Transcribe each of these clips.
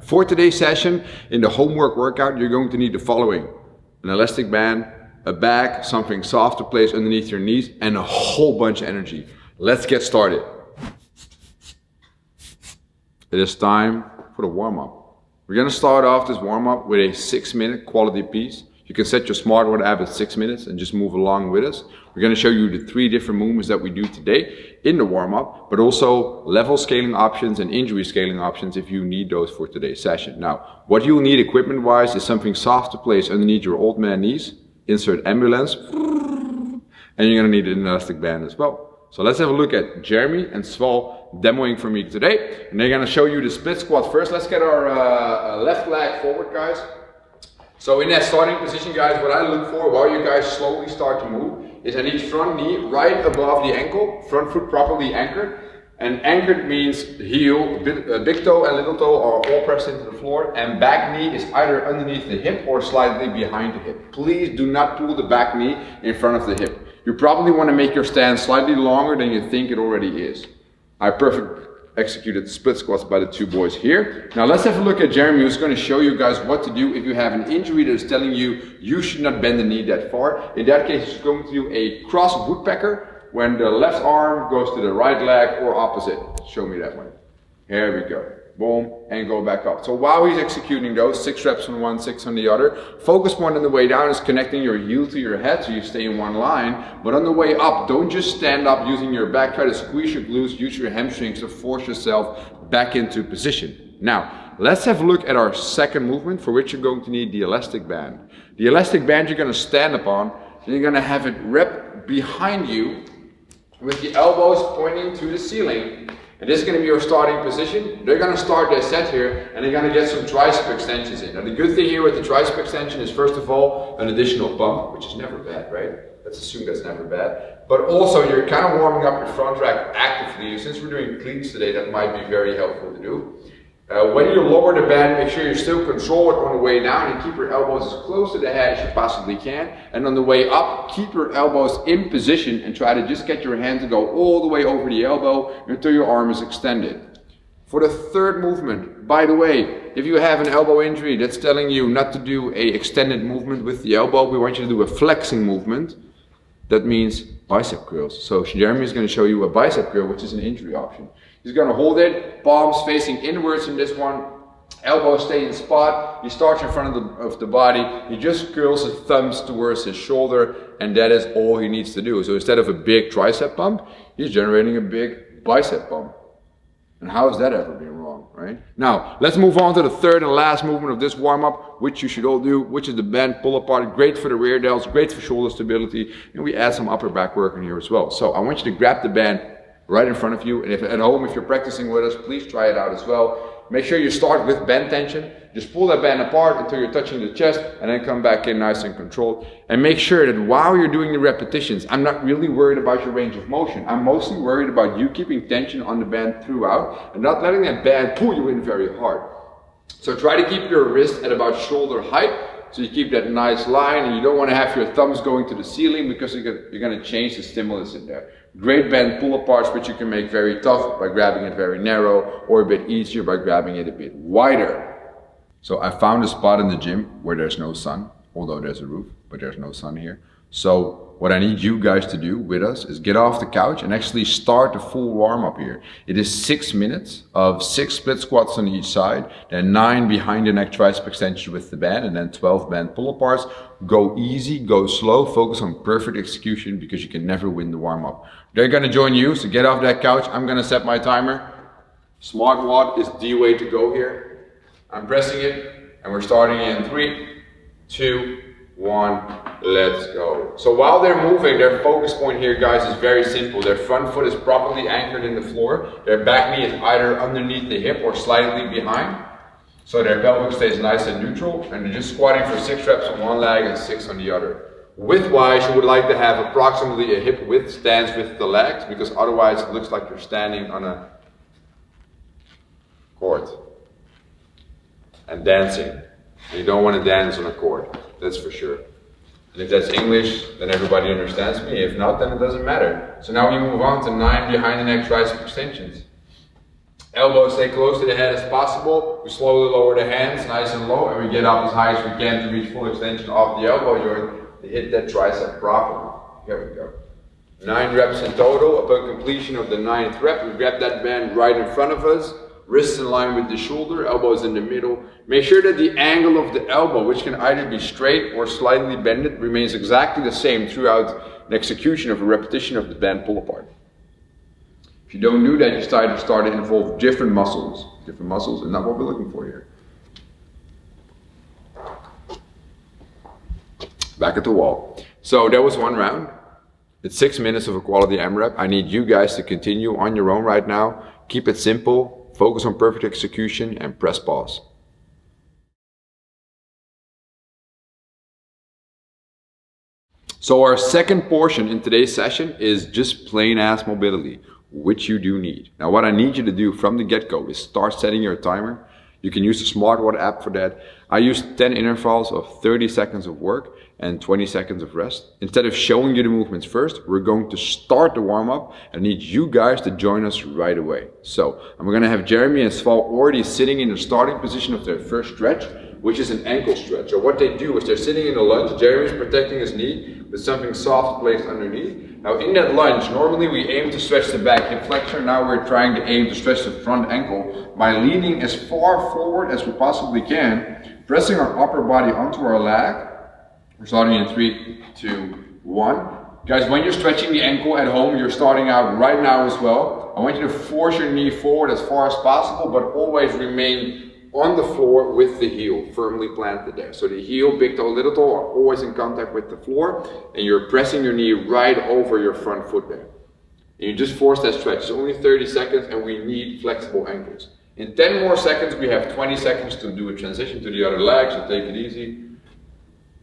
For today's session, in the homework workout, you're going to need the following: an elastic band, a bag, something soft to place underneath your knees, and a whole bunch of energy. Let's get started. It is time for the warm-up. We're going to start off this warm-up with a 6-minute quality piece. You can set your smartwatch app at 6 minutes and just move along with us. We're going to show you the 3 different movements that we do today in the warm-up, but also level scaling options and injury scaling options if you need those for today's session. Now, what you'll need equipment-wise is something soft to place underneath your old man knees. Insert ambulance, and you're going to need an elastic band as well. So let's have a look at Jeremy and Sval demoing for me today. And they're going to show you the split squat first. Let's get our left leg forward, guys. So in that starting position, guys, what I look for while you guys slowly start to move is I need front knee right above the ankle, front foot properly anchored. And anchored means heel, big toe and little toe are all pressed into the floor, and back knee is either underneath the hip or slightly behind the hip. Please do not pull the back knee in front of the hip. You probably want to make your stand slightly longer than you think it already is. I perfectly executed split squats by the 2 boys here. Now let's have a look at Jeremy, who's going to show you guys what to do if you have an injury that is telling you should not bend the knee that far. In that case, he's going to do a cross woodpecker when the left arm goes to the right leg or opposite. Show me that one. Here we go. Boom, and go back up. So while he's executing those, 6 reps on one, 6 on the other, focus point on the way down is connecting your heel to your head so you stay in one line. But on the way up, don't just stand up using your back. Try to squeeze your glutes, use your hamstrings to force yourself back into position. Now, let's have a look at our second movement, for which you're going to need the elastic band. The elastic band you're going to stand upon, and you're going to have it wrap behind you with the elbows pointing to the ceiling. And this is going to be your starting position. They're going to start their set here, and they're going to get some tricep extensions in. Now the good thing here with the tricep extension is, first of all, an additional pump, which is never bad, right? Let's assume that's never bad. But also you're kind of warming up your front rack actively. Since we're doing cleans today, that might be very helpful to do. When you lower the band, make sure you still control it on the way down and keep your elbows as close to the head as you possibly can. And on the way up, keep your elbows in position and try to just get your hand to go all the way over the elbow until your arm is extended. For the third movement, by the way, if you have an elbow injury that's telling you not to do a extended movement with the elbow, we want you to do a flexing movement. That means bicep curls. So Jeremy is going to show you a bicep curl, which is an injury option. He's going to hold it, palms facing inwards in this one, elbows stay in spot. He starts in front of the body. He just curls his thumbs towards his shoulder, and that is all he needs to do. So instead of a big tricep pump, he's generating a big bicep pump. And how has that ever been wrong, right? Now, let's move on to the third and last movement of this warm-up, which you should all do, which is the band pull apart. Great for the rear delts, great for shoulder stability, and we add some upper back work in here as well. So I want you to grab the band right in front of you, and if at home, if you're practicing with us, please try it out as well. Make sure you start with band tension. Just pull that band apart until you're touching the chest, and then come back in nice and controlled. And make sure that while you're doing the repetitions, I'm not really worried about your range of motion. I'm mostly worried about you keeping tension on the band throughout and not letting that band pull you in very hard. So try to keep your wrist at about shoulder height, so you keep that nice line, and you don't want to have your thumbs going to the ceiling because you're going to change the stimulus in there. Great band pull aparts, which you can make very tough by grabbing it very narrow, or a bit easier by grabbing it a bit wider. So I found a spot in the gym where there's no sun, although there's a roof, but there's no sun here. So what I need you guys to do with us is get off the couch and actually start the full warm up here. It is 6 minutes of 6 split squats on each side, then 9 behind the neck tricep extension with the band, and then 12 band pull aparts. Go easy, go slow, focus on perfect execution because you can never win the warm up. They're gonna join you, so get off that couch. I'm gonna set my timer. Smartwatch is the way to go here. I'm pressing it, and we're starting in 3, 2, 1, let's go. So while they're moving, their focus point here, guys, is very simple. Their front foot is properly anchored in the floor. Their back knee is either underneath the hip or slightly behind. So their pelvic stays nice and neutral, and they're just squatting for 6 reps on one leg and 6 on the other. Width-wise, you would like to have approximately a hip width stance with the legs, because otherwise it looks like you're standing on a court and dancing. You don't want to dance on a court, that's for sure. And if that's English, then everybody understands me. If not, then it doesn't matter. So now we move on to 9 behind the neck tricep extensions. Elbows stay close to the head as possible. We slowly lower the hands nice and low, and we get up as high as we can to reach full extension of the elbow joint to hit that tricep properly. Here we go. 9 reps in total. Upon completion of the 9th rep, we grab that band right in front of us, wrists in line with the shoulder, elbows in the middle. Make sure that the angle of the elbow, which can either be straight or slightly bended, remains exactly the same throughout the execution of a repetition of the band pull apart. If you don't do that, you start to involve different muscles, and not what we're looking for here. Back at the wall. So that was 1 round. It's 6 minutes of a quality AMRAP. I need you guys to continue on your own right now. Keep it simple, focus on perfect execution, and press pause. So our second portion in today's session is just plain ass mobility, which you do need. Now what I need you to do from the get-go is start setting your timer. You can use the SmartWatch app for that. I use 10 intervals of 30 seconds of work and 20 seconds of rest. Instead of showing you the movements first, we're going to start the warm-up. I need you guys to join us right away. So I'm going to have Jeremy and Sval already sitting in the starting position of their first stretch, which is an ankle stretch. So what they do is they're sitting in a lunge. Jeremy's protecting his knee with something soft placed underneath. Now in that lunge, normally we aim to stretch the back hip flexor. Now we're trying to aim to stretch the front ankle by leaning as far forward as we possibly can, pressing our upper body onto our leg. We're starting in 3, 2, 1. Guys, when you're stretching the ankle at home, you're starting out right now as well. I want you to force your knee forward as far as possible, but always remain on the floor with the heel firmly planted there. So the heel, big toe, little toe are always in contact with the floor, and you're pressing your knee right over your front foot there. And you just force that stretch. It's only 30 seconds and we need flexible ankles. In 10 more seconds, we have 20 seconds to do a transition to the other leg, so take it easy.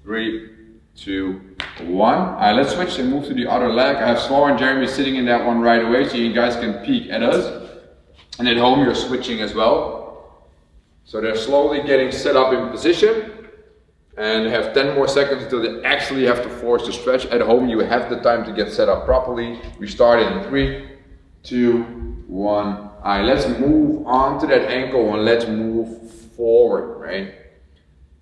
3, 2, 1. Alright, let's switch and move to the other leg. I have Sval and Jeremy sitting in that one right away, so you guys can peek at us. And at home, you're switching as well. So they're slowly getting set up in position, and they have 10 more seconds until they actually have to force the stretch. At home, you have the time to get set up properly. We start in 3, 2, 1. Alright, let's move on to that ankle and let's move forward, right?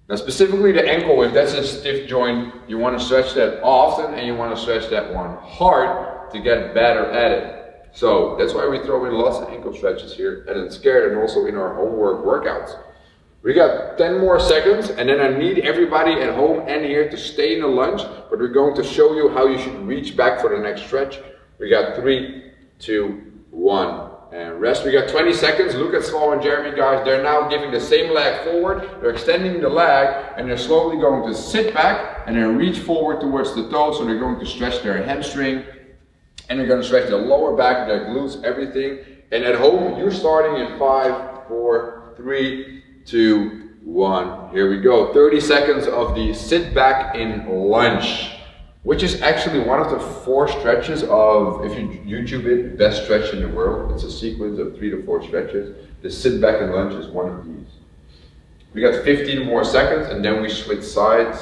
Now specifically the ankle, if that's a stiff joint, you want to stretch that often and you want to stretch that one hard to get better at it. So that's why we throw in lots of ankle stretches here at UnScared and also in our homework workouts. We got 10 more seconds, and then I need everybody at home and here to stay in the lunge, but we're going to show you how you should reach back for the next stretch. We got 3, 2, 1, and rest. We got 20 seconds. Look at Sval and Jeremy, guys. They're now giving the same leg forward. They're extending the leg, and they're slowly going to sit back and then reach forward towards the toe. So they're going to stretch their hamstring, and they're going to stretch their lower back, their glutes, everything. And at home, you're starting in 5, 4, 3, 2, 1. Here we go. 30 seconds of the sit back in lunge, which is actually one of the 4 stretches of, if you YouTube it, best stretch in the world. It's a sequence of 3 to 4 stretches. The sit back in lunge is one of these. We got 15 more seconds and then we switch sides.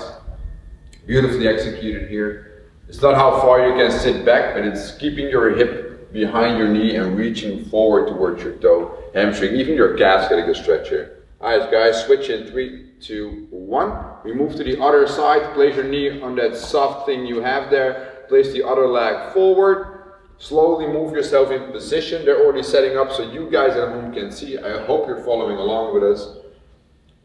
Beautifully executed here. It's not how far you can sit back, but it's keeping your hip behind your knee and reaching forward towards your toe, hamstring, even your calves get a good stretch here. Alright guys, switch in 3, 2, 1. We move to the other side, place your knee on that soft thing you have there, place the other leg forward, slowly move yourself in position. They're already setting up so you guys at home can see. I hope you're following along with us.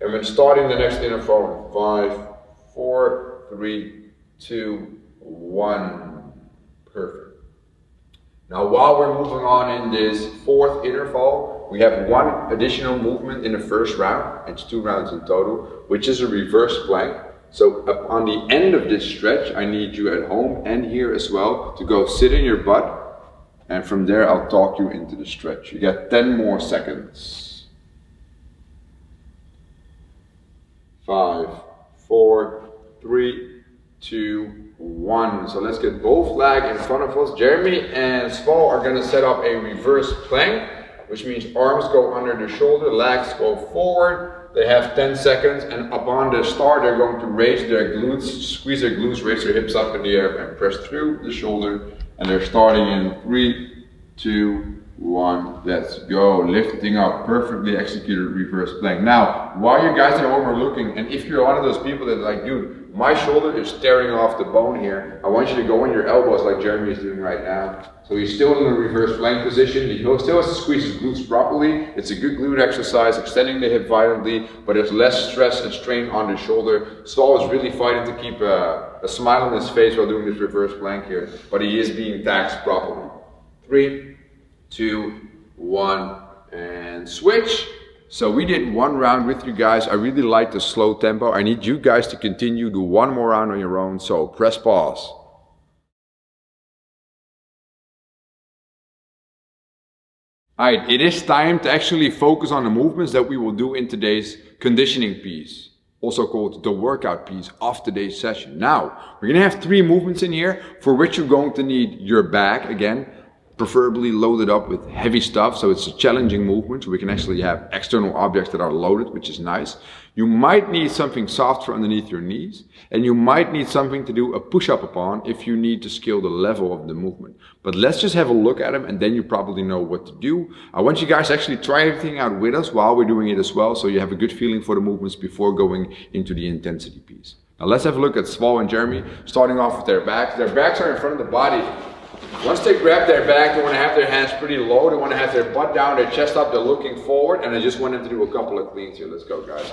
And we're starting the next interval in 5, 4, 3, 2, 1. Perfect. Now while we're moving on in this 4th interval, we have 1 additional movement in the first round. It's 2 rounds in total, which is a reverse plank. So on the end of this stretch, I need you at home and here as well to go sit in your butt, and from there I'll talk you into the stretch. You got 10 more seconds. 5, 4, 3, 2, 1. So let's get both legs in front of us. Jeremy and Sval are going to set up a reverse plank, which means arms go under the shoulder, legs go forward. They have 10 seconds, and upon the start they're going to raise their glutes, squeeze their glutes, raise their hips up in the air and press through the shoulder. And they're starting in 3, 2, 1, let's go. Lifting up, perfectly executed reverse plank. Now, while you guys at home are looking, and if you're one of those people that like, dude, my shoulder is tearing off the bone here, I want you to go on your elbows like Jeremy is doing right now. So he's still in the reverse plank position. He still has to squeeze his glutes properly. It's a good glute exercise, extending the hip violently, but there's less stress and strain on the shoulder. Saul is really fighting to keep a smile on his face while doing this reverse plank here, but he is being taxed properly. 3, 2, 1, and switch. So we did one round with you guys. I really like the slow tempo. I need you guys to continue, do one more round on your own. So press pause. Alright, it is time to actually focus on the movements that we will do in today's conditioning piece, also called the workout piece of today's session. Now, we're going to have 3 movements in here for which you're going to need your bag again, preferably loaded up with heavy stuff, so it's a challenging movement, so we can actually have external objects that are loaded, which is nice. You might need something soft for underneath your knees, and you might need something to do a push-up upon if you need to scale the level of the movement. But let's just have a look at them, and then you probably know what to do. I want you guys to actually try everything out with us while we're doing it as well, so you have a good feeling for the movements before going into the intensity piece. Now let's have a look at Sval and Jeremy, starting off with their backs. Their backs are in front of the body. Once they grab their back, they want to have their hands pretty low. They want to have their butt down, their chest up. They're looking forward. And I just want them to do a couple of cleans here. Let's go, guys.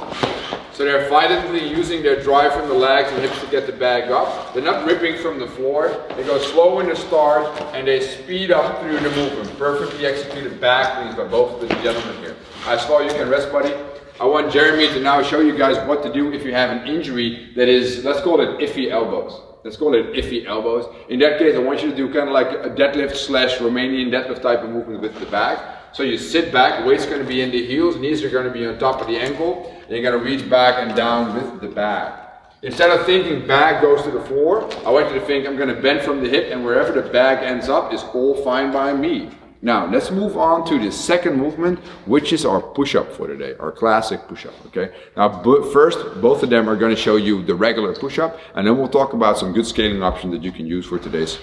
So they're violently using their drive from the legs and hips to get the bag up. They're not ripping from the floor. They go slow in the start and they speed up through the movement. Perfectly executed back cleans by both of the gentlemen here. As far you can rest, buddy. I want Jeremy to now show you guys what to do if you have an injury that is, let's call it iffy elbows. Let's call it iffy elbows. In that case, I want you to do kind of like a deadlift slash Romanian deadlift type of movement with the back. So you sit back, weight's going to be in the heels, knees are going to be on top of the ankle, and you're going to reach back and down with the bag. Instead of thinking bag goes to the floor, I want you to think I'm going to bend from the hip, and wherever the bag ends up is all fine by me. Now, let's move on to the second movement, which is our push-up for today, our classic push-up, okay? Now, first, both of them are going to show you the regular push-up, and then we'll talk about some good scaling options that you can use for today's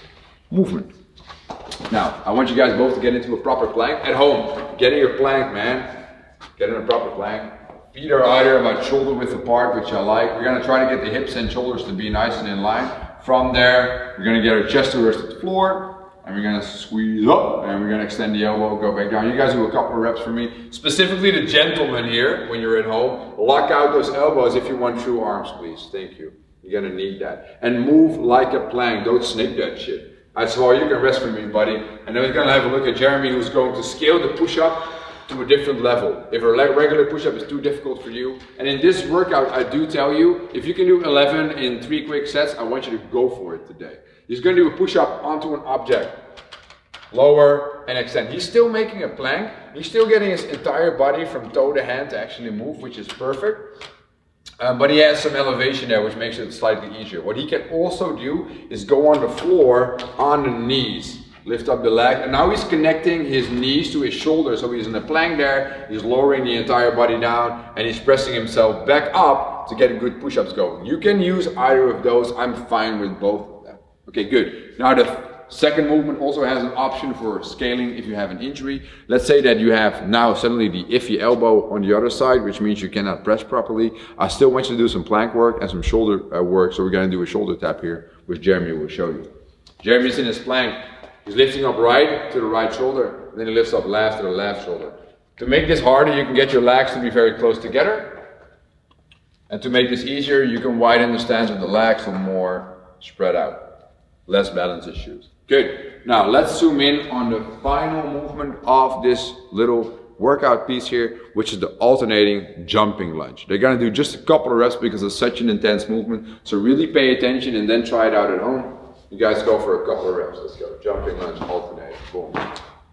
movement. Now, I want you guys both to get into a proper plank at home. Get in your plank, man. Get in a proper plank. Feet are either about shoulder width apart, which I like. We're going to try to get the hips and shoulders to be nice and in line. From there, we're going to get our chest to rest at the floor. And we're going to squeeze up, and we're going to extend the elbow, go back down. You guys do a couple of reps for me. Specifically the gentlemen here, when you're at home, lock out those elbows if you want true arm squeeze. Thank you. You're going to need that. And move like a plank. Don't snake that shit. That's all. You can rest for me, buddy. And then we're going to have a look at Jeremy, who's going to scale the push-up to a different level. If a regular push-up is too difficult for you. And in this workout, I do tell you, if you can do 11 in 3 quick sets, I want you to go for it today. He's going to do a push-up onto an object. Lower and extend. He's still making a plank. He's still getting his entire body from toe to hand to actually move, which is perfect. But he has some elevation there, which makes it slightly easier. What he can also do is go on the floor on the knees. Lift up the leg. And now he's connecting his knees to his shoulders. So he's in a plank there. He's lowering the entire body down. And he's pressing himself back up to get good push-ups going. You can use either of those. I'm fine with both of them. Okay, good. Now the second movement also has an option for scaling if you have an injury. Let's say that you have now suddenly the iffy elbow on the other side, which means you cannot press properly. I still want you to do some plank work and some shoulder work, so we're going to do a shoulder tap here, which Jeremy will show you. Jeremy's in his plank. He's lifting up right to the right shoulder, and then he lifts up left to the left shoulder. To make this harder, you can get your legs to be very close together. And to make this easier, you can widen the stance of the legs so more spread out. Less balance issues. Good. Now let's zoom in on the final movement of this little workout piece here, which is the alternating jumping lunge. They're going to do just a couple of reps because it's such an intense movement. So really pay attention and then try it out at home. You guys go for a couple of reps. Let's go. Jumping lunge, alternating. Boom.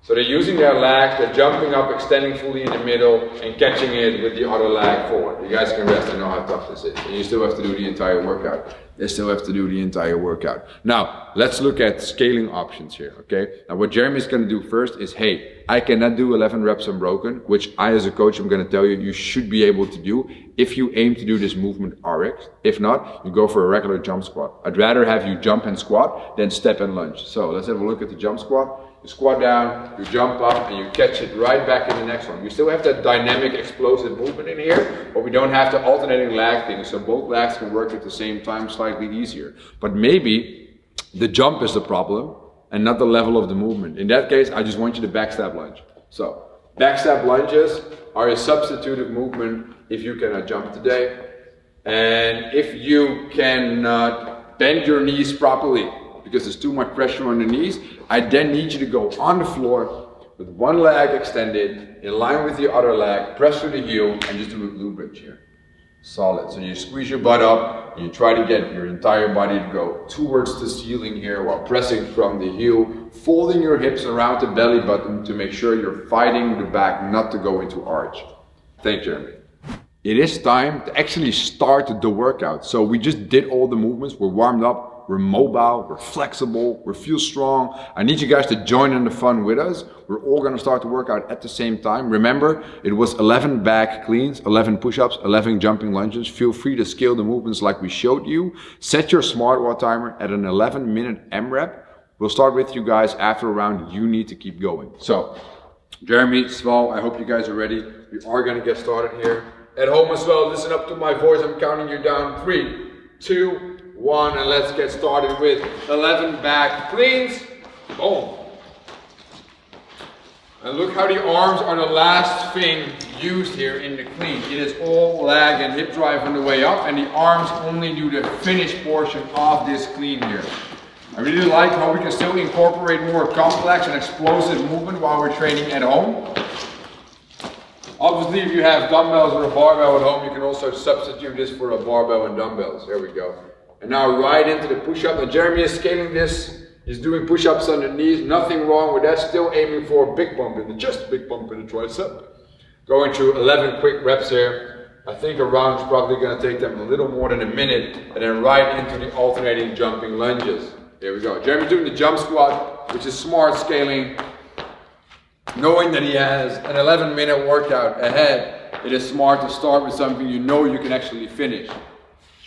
So they're using their leg, they're jumping up, extending fully in the middle, and catching it with the other leg forward. You guys can rest and know how tough this is. And you still have to do the entire workout. They still have to do the entire workout. Now, let's look at scaling options here, okay? Now, what Jeremy's going to do first is, hey, I cannot do 11 reps unbroken, which I, as a coach, am going to tell you, you should be able to do if you aim to do this movement RX. If not, you go for a regular jump squat. I'd rather have you jump and squat than step and lunge. So let's have a look at the jump squat. you squat down, you jump up, and you catch it right back in the next one. You still have that dynamic, explosive movement in here, but we don't have the alternating lag thing, so both legs can work at the same time, slightly easier. But maybe the jump is the problem, and not the level of the movement. In that case, I just want you to backstab lunge. So, backstab lunges are a substitutive movement if you cannot jump today, and if you cannot bend your knees properly, because there's too much pressure on the knees, I then need you to go on the floor with one leg extended, in line with the other leg, press through the heel, and just do a glute bridge here. Solid. So you squeeze your butt up, and you try to get your entire body to go towards the ceiling here while pressing from the heel, folding your hips around the belly button to make sure you're fighting the back not to go into arch. Thank you, Jeremy. It is time to actually start the workout. So we just did all the movements, we're warmed up, we're mobile, we're flexible, we feel strong. I need you guys to join in the fun with us. We're all gonna start the workout at the same time. Remember, it was 11 back cleans, 11 push-ups, 11 jumping lunges. Feel free to scale the movements like we showed you. Set your smartwatch timer at an 11-minute AMRAP. We'll start with you guys after a round. You need to keep going. So, Jeremy, Sval, I hope you guys are ready. We are gonna get started here. At home as well, listen up to my voice. I'm counting you down. 3, 2, 1, and let's get started with 11 back cleans. Boom. And look how the arms are the last thing used here in the clean. It is all leg and hip drive on the way up, and the arms only do the finish portion of this clean here. I really like how we can still incorporate more complex and explosive movement while we're training at home. Obviously, if you have dumbbells or a barbell at home, you can also substitute this for a barbell and dumbbells. There we go. And now right into the push-up. And Jeremy is scaling this. He's doing push-ups on the knees. Nothing wrong with that. Still aiming for a big bump in the chest, big bump in the tricep. Going through 11 quick reps here. I think a round is probably going to take them a little more than a minute. And then right into the alternating jumping lunges. There we go. Jeremy's doing the jump squat, which is smart scaling. Knowing that he has an 11-minute workout ahead, it is smart to start with something you know you can actually finish.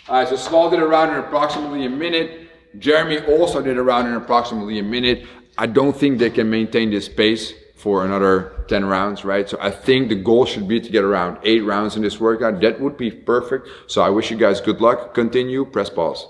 Alright, so Sval did around in approximately a minute. Jeremy also did around in approximately a minute. I don't think they can maintain this pace for another 10 rounds, right? So I think the goal should be to get around 8 rounds in this workout. That would be perfect. So I wish you guys good luck. Continue, press pause.